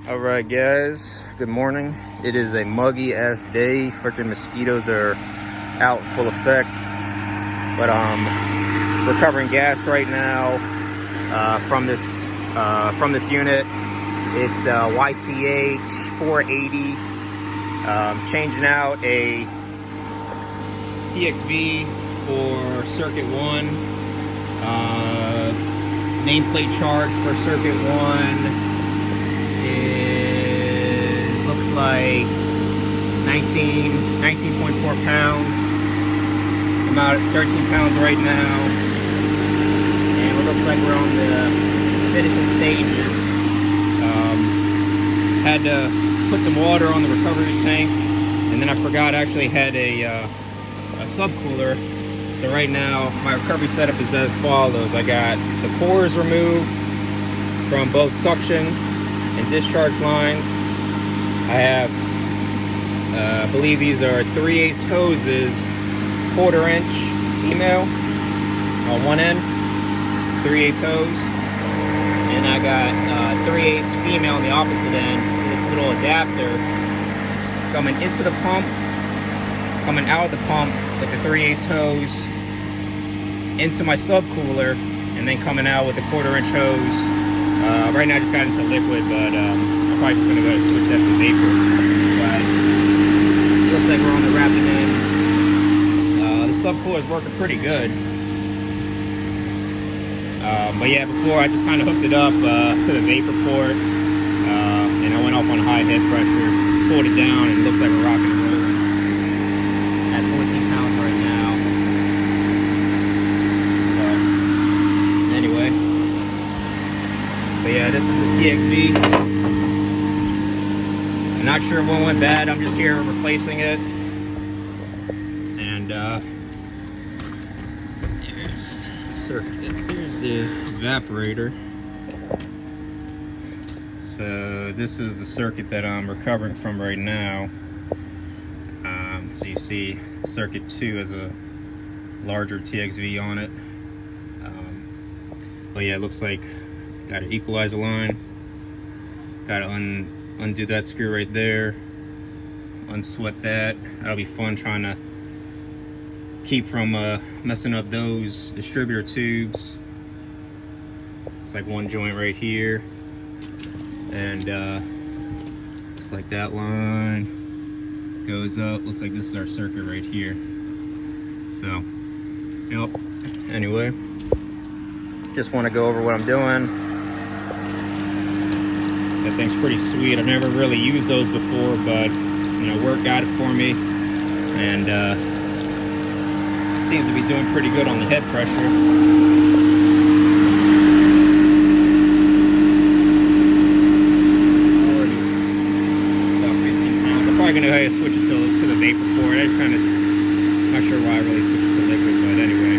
All right, guys, good morning. It is a muggy ass day. Freaking mosquitoes are out full effect, but recovering gas right now from this unit. It's YCH 480. Changing out a TXV for circuit 1. Nameplate charge for circuit 1 looks like 19.4 pounds. I'm out at 13 pounds right now, and it looks like we're on the finishing stages. Had to put some water on the recovery tank, and then I forgot I actually had a subcooler. So right now my recovery setup is as follows. I got the cores removed from both suction and discharge lines. I have, I believe these are 3/8 hoses, 1/4 inch female on one end, 3/8 hose, and I got 3/8 female on the opposite end. This little adapter coming into the pump, coming out of the pump with the 3/8 hose into my subcooler, and then coming out with the 1/4 inch hose. Right now I just got into liquid, but I'm probably just gonna go switch that to vapor. But it looks like we're on the wrapping end. The subcooler is working pretty good. But yeah, before I just kind of hooked it up to the vapor port, and I went off on high head pressure, pulled it down, and it looks like we're rocking and rolling at 14 pounds right now. But anyway. But yeah, this is the TXV. I'm not sure what went bad. I'm just here replacing it. And here's the evaporator. So this is the circuit that I'm recovering from right now. So you see circuit 2 has a larger TXV on it. But yeah, it looks like got an equalizer line. Got to undo that screw right there. Unsweat that. That'll be fun trying to keep from messing up those distributor tubes. It's like one joint right here, and looks like that line goes up. Looks like this is our circuit right here. So, yep. Anyway, just want to go over what I'm doing. That thing's pretty sweet. I've never really used those before, but you know, work got it for me, and seems to be doing pretty good on the head pressure. About 15 pounds. I'm probably gonna go ahead and switch it to the vapor port. I just kind of not sure why I really switched it to liquid, but anyway.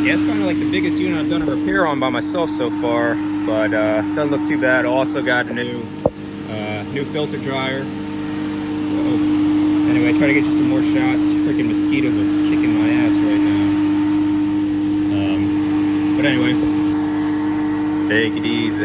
Yeah, it's kind of like the biggest unit I've done a repair on by myself so far. But doesn't look too bad. Also got a new filter dryer. So anyway, try to get you some more shots. Freaking mosquitoes are kicking my ass right now. But anyway, take it easy.